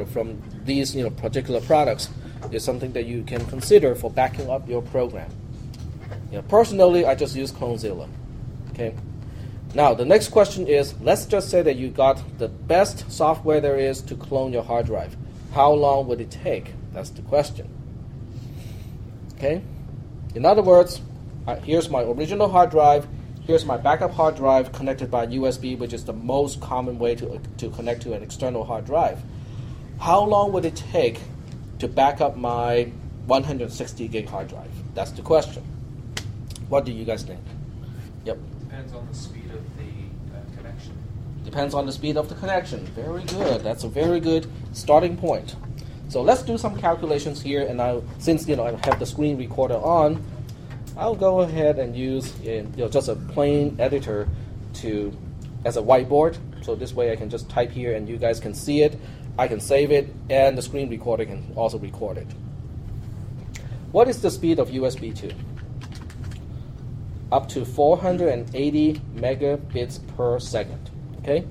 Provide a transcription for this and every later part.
from these particular products is something that you can consider for backing up your program. Personally, I just use clonezilla. Okay. Now the next question is, let's just say that you got the best software there is to clone your hard drive. How long would it take? That's the question. Okay. In other words, here's my original hard drive. Here's my backup hard drive connected by USB, which is the most common way to connect to an external hard drive. How long would it take to back up my 160 gig hard drive? That's the question. What do you guys think? Yep. Depends on the speed of the connection. Depends on the speed of the connection. Very good. That's a very good starting point. So let's do some calculations here. And since I have the screen recorder on, I'll go ahead and use just a plain editor as a whiteboard. So this way I can just type here and you guys can see it. I can save it, and the screen recorder can also record it. What is the speed of USB 2? Up to 480 megabits per second. Okay?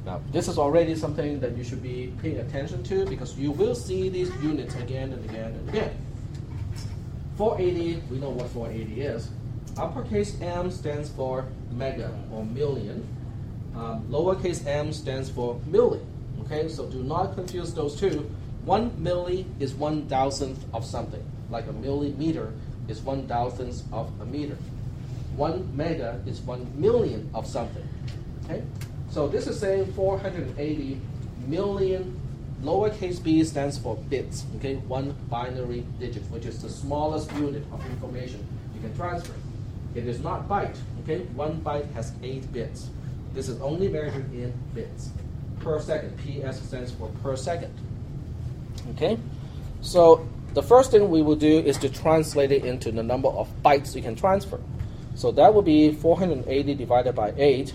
Now, this is already something that you should be paying attention to because you will see these units again and again and again. 480, we know what 480 is. Uppercase M stands for mega or million. Lowercase m stands for milli. Okay, so do not confuse those two. 1 milli is 1,000th of something, like a millimeter is 1,000th of a meter. 1 mega is 1 million of something. Okay, so this is saying 480 million. Lowercase b stands for bits. Okay, one binary digit, which is the smallest unit of information you can transfer. It is not byte. Okay, 1 byte has 8 bits. This is only measured in bits per second. PS stands for per second. Okay, so the first thing we will do is to translate it into the number of bytes you can transfer. So that will be 480 divided by 8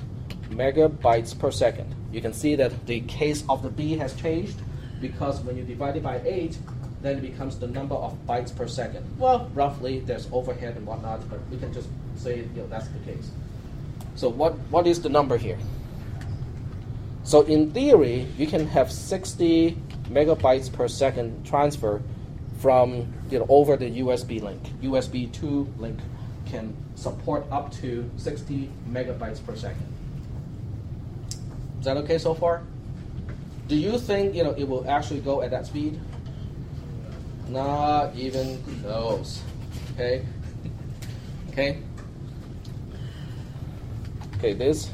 megabytes per second. You can see that the case of the B has changed because when you divide it by 8, then it becomes the number of bytes per second. Well, roughly, there's overhead and whatnot, but we can just say that's the case. So what is the number here? So in theory, you can have 60 megabytes per second transfer from over the USB link. USB 2 link can support up to 60 megabytes per second. Is that okay so far? Do you think it will actually go at that speed? Not even close. Okay. Okay. Okay. This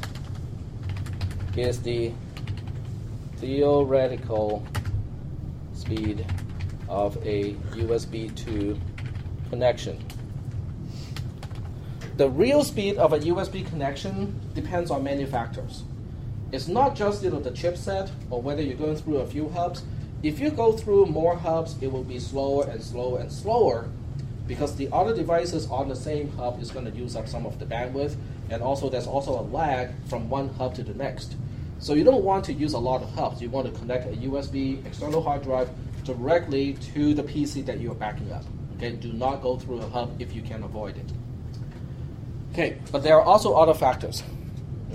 is the theoretical speed of a USB 2 connection. The real speed of a USB connection depends on many factors. It's not just the chipset or whether you're going through a few hubs. If you go through more hubs, it will be slower and slower and slower because the other devices on the same hub is going to use up some of the bandwidth, and also there's also a lag from one hub to the next. So you don't want to use a lot of hubs. You want to connect a USB external hard drive directly to the PC that you're backing up. Okay, do not go through a hub if you can avoid it. Okay, but there are also other factors.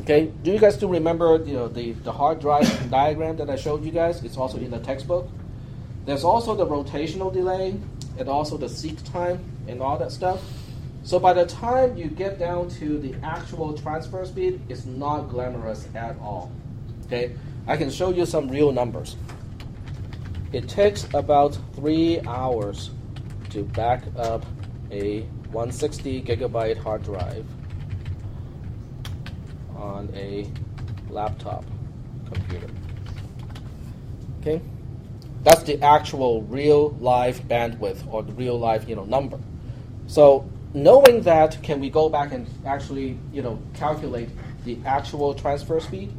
Okay, do you guys still remember the hard drive diagram that I showed you guys? It's also in the textbook. There's also the rotational delay and also the seek time and all that stuff. So by the time you get down to the actual transfer speed, it's not glamorous at all. Okay, I can show you some real numbers. It takes about 3 hours to back up a 160 gigabyte hard drive on a laptop computer. Okay, that's the actual real live bandwidth or the real live number. So knowing that, can we go back and actually calculate the actual transfer speed?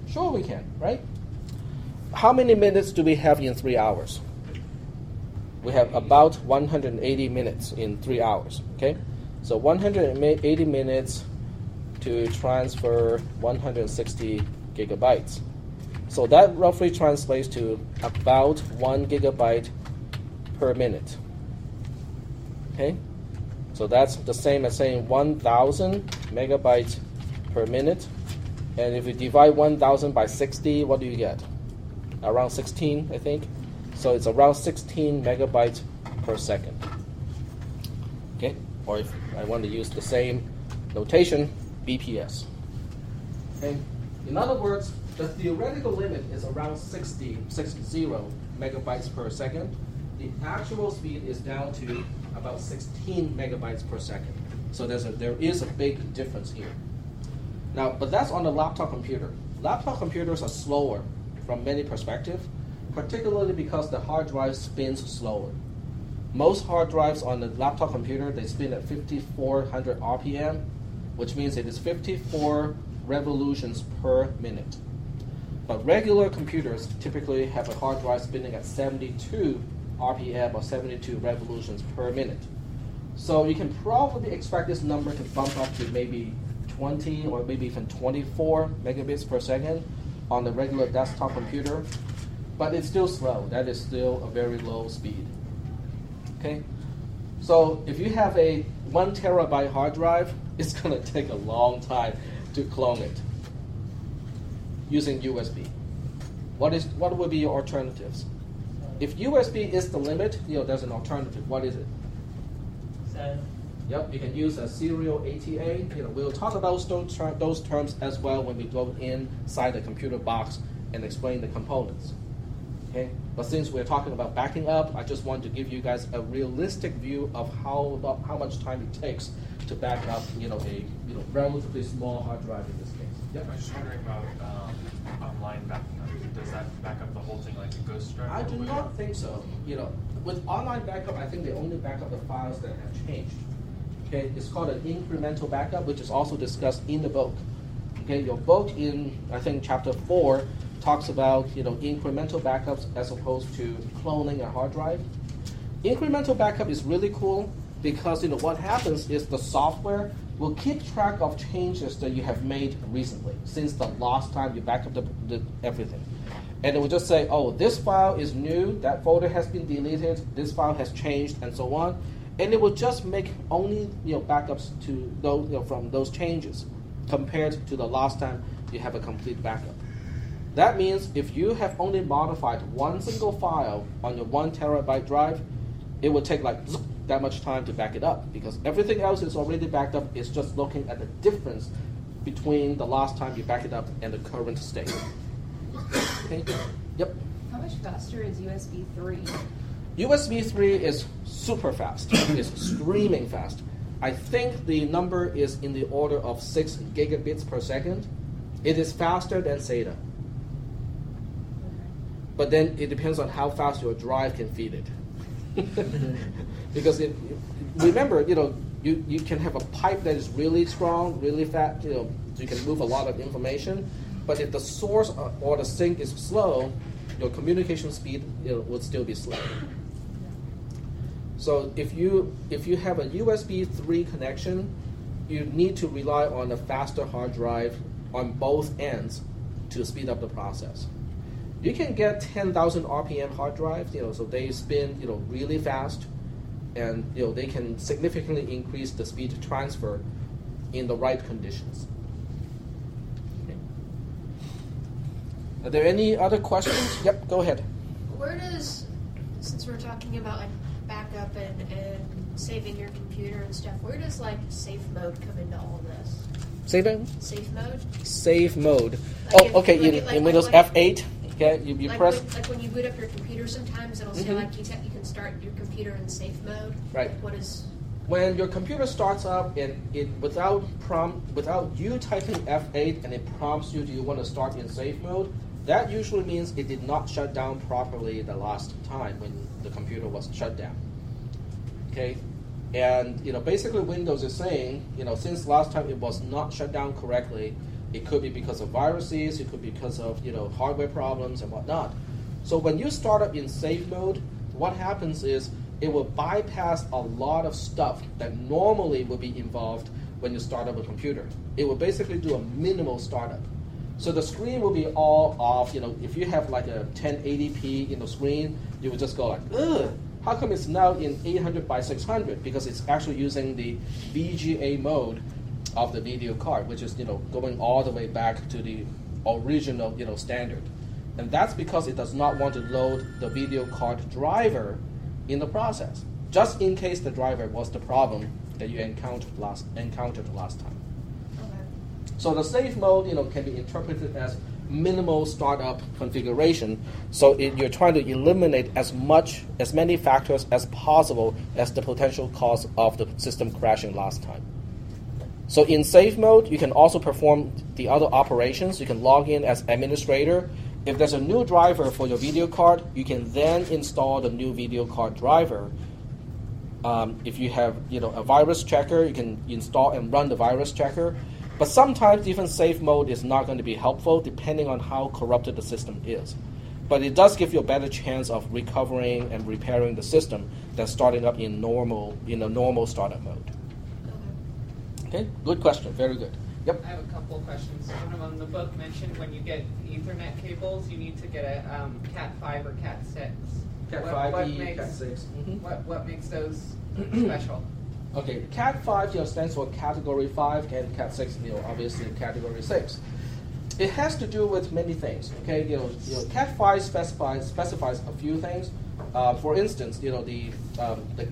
Sure, we can, right? How many minutes do we have in 3 hours? We have about 180 minutes in 3 hours. Okay, so 180 minutes to transfer 160 gigabytes. So that roughly translates to about 1 gigabyte per minute. Okay, so that's the same as saying 1,000 megabytes per minute. And if you divide 1,000 by 60, what do you get? around 16, I think. So it's around 16 megabytes per second. Okay, or if I want to use the same notation, BPS. Okay, in other words, the theoretical limit is around 60 megabytes per second. The actual speed is down to about 16 megabytes per second. So there is a big difference here. Now, but that's on the laptop computer. Laptop computers are slower from many perspectives, particularly because the hard drive spins slower. Most hard drives on the laptop computer, they spin at 5,400 RPM, which means it is 54 revolutions per minute. But regular computers typically have a hard drive spinning at 72 RPM or 72 revolutions per minute. So you can probably expect this number to bump up to maybe 20 or maybe even 24 megabits per second on the regular desktop computer. But it's still slow. That is still a very low speed. Okay? So if you have a 1 terabyte hard drive, it's going to take a long time to clone it using USB. What would be your alternatives? If USB is the limit, there's an alternative. What is it? SATA. Yep, you can use a serial ATA. We'll talk about those terms as well when we go inside the computer box and explain the components. Okay, but since we're talking about backing up, I just want to give you guys a realistic view of how much time it takes to back up, a relatively small hard drive in this case. Yep. I was just wondering about online backing up. Does that back up the whole thing like a ghost drive? I do not think so. With online backup, I think they only back up the files that have changed. Okay, it's called an incremental backup, which is also discussed in the book. Okay, your book in I think chapter 4 talks about incremental backups as opposed to cloning a hard drive. Incremental backup is really cool because what happens is the software will keep track of changes that you have made recently since the last time you backed up everything. And it will just say, oh, this file is new, that folder has been deleted, this file has changed, and so on. And it will just make only backups to those from those changes compared to the last time you have a complete backup. That means if you have only modified one single file on your 1 terabyte drive, it will take like that much time to back it up because everything else is already backed up. It's just looking at the difference between the last time you back it up and the current state. Okay. Yep. How much faster is USB 3? USB 3 is super fast. It's screaming fast. I think the number is in the order of 6 gigabits per second. It is faster than SATA. But then it depends on how fast your drive can feed it. Because remember, you can have a pipe that is really strong, really fast, you can move a lot of information. But if the source or the sink is slow, your communication speed would still be slow. So if you have a USB 3 connection, you need to rely on a faster hard drive on both ends to speed up the process. You can get 10,000 RPM hard drives, so they spin, really fast, and they can significantly increase the speed to transfer in the right conditions. Okay. Are there any other questions? Yep, go ahead. Where does, since we're talking about like backup and saving your computer and stuff, where does like safe mode come into all this? Safe mode? Safe mode? Safe mode. Like Okay, in Windows F8. Okay, you like press. when you boot up your computer, sometimes it'll say like you can start your computer in safe mode. Right. What is? When your computer starts up and it without you typing F8 and it prompts you, do you want to start in safe mode? That usually means it did not shut down properly the last time when the computer was shut down. Okay, and basically Windows is saying since last time it was not shut down correctly. It could be because of viruses, it could be because of hardware problems and whatnot. So when you start up in safe mode, what happens is it will bypass a lot of stuff that normally would be involved when you start up a computer. It will basically do a minimal startup. So the screen will be all off. If you have like a 1080p in the screen, you would just go like, ugh, how come it's now in 800 by 600? Because it's actually using the VGA mode of the video card, which is going all the way back to the original standard. And that's because it does not want to load the video card driver in the process, just in case the driver was the problem that you encountered last time. Okay. So the safe mode, can be interpreted as minimal startup configuration. So you're trying to eliminate as many factors as possible as the potential cause of the system crashing last time. So in safe mode, you can also perform the other operations. You can log in as administrator. If there's a new driver for your video card, you can then install the new video card driver. If you have a virus checker, you can install and run the virus checker. But sometimes even safe mode is not going to be helpful depending on how corrupted the system is. But it does give you a better chance of recovering and repairing the system than starting up in a normal startup mode. Okay, good question, very good. Yep. I have a couple of questions. One of them, the book mentioned when you get Ethernet cables, you need to get a Cat5 or Cat6. Cat5, Cat6. What makes those special? Okay, Cat5 stands for Category 5, and Cat6 obviously Category 6. It has to do with many things. Okay, Cat5 specifies a few things. For instance, the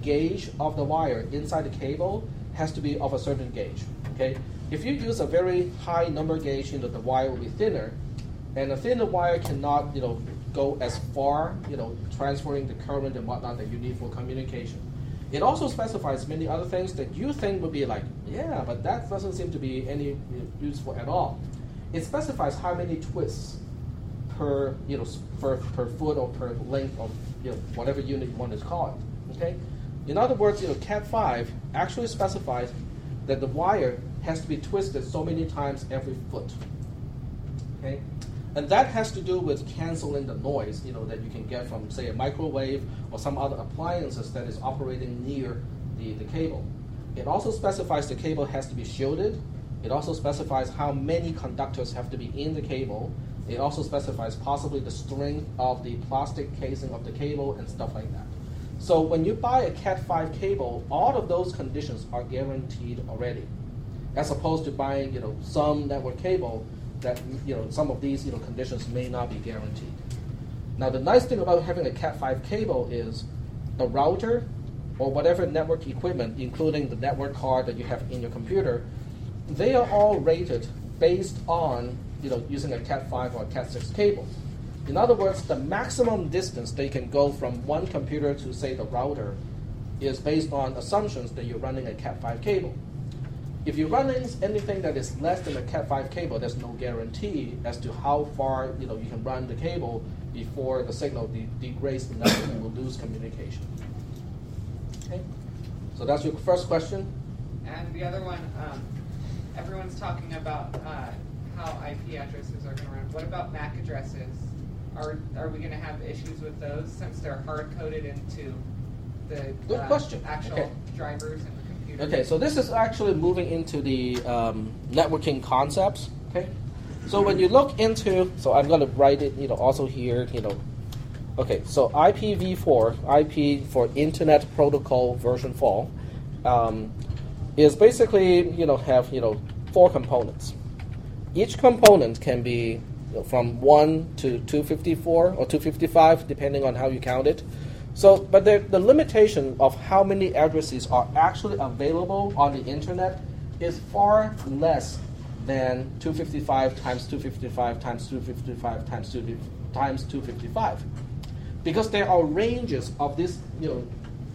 gauge of the wire inside the cable has to be of a certain gauge. Okay, if you use a very high number gauge, the wire will be thinner, and a thinner wire cannot go as far, transferring the current and whatnot that you need for communication. It also specifies many other things that you think would be like, yeah, but that doesn't seem to be any useful at all. It specifies how many twists per foot or per length of whatever unit you want to call it. Okay. In other words, Cat5 actually specifies that the wire has to be twisted so many times every foot. Okay. And that has to do with canceling the noise, that you can get from, say, a microwave or some other appliances that is operating near the cable. It also specifies the cable has to be shielded. It also specifies how many conductors have to be in the cable. It also specifies possibly the strength of the plastic casing of the cable and stuff like that. So when you buy a Cat5 cable, all of those conditions are guaranteed already, as opposed to buying, some network cable that some of these conditions may not be guaranteed. Now the nice thing about having a Cat5 cable is the router or whatever network equipment, including the network card that you have in your computer, they are all rated based on using a Cat5 or a Cat6 cable. In other words, the maximum distance they can go from one computer to, say, the router is based on assumptions that you're running a Cat5 cable. If you're running anything that is less than a Cat5 cable, there's no guarantee as to how far you can run the cable before the signal degrades enough and you will lose communication. Okay, so that's your first question. And the other one, everyone's talking about how IP addresses are going to run. What about MAC addresses? Are we going to have issues with those since they're hard-coded into the Good question. actual drivers and the computer? Okay, so this is actually moving into the networking concepts. Okay, so when you look into, so I'm going to write it, also here, Okay, so IPv4, IP for Internet Protocol version 4, is basically, have, 4 components. Each component can be from 1 to 254 or 255, depending on how you count it. So, but the limitation of how many addresses are actually available on the internet is far less than 255 times 255 times 255 times 255. Because there are ranges of this,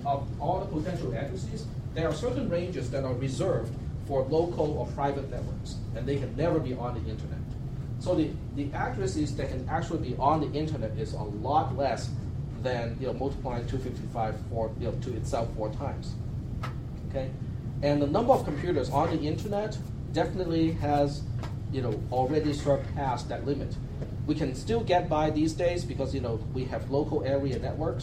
of all the potential addresses, there are certain ranges that are reserved for local or private networks, and they can never be on the internet. So the addresses that can actually be on the internet is a lot less than multiplying 255 to itself 4 times. Okay, and the number of computers on the internet definitely has already surpassed that limit. We can still get by these days because we have local area networks.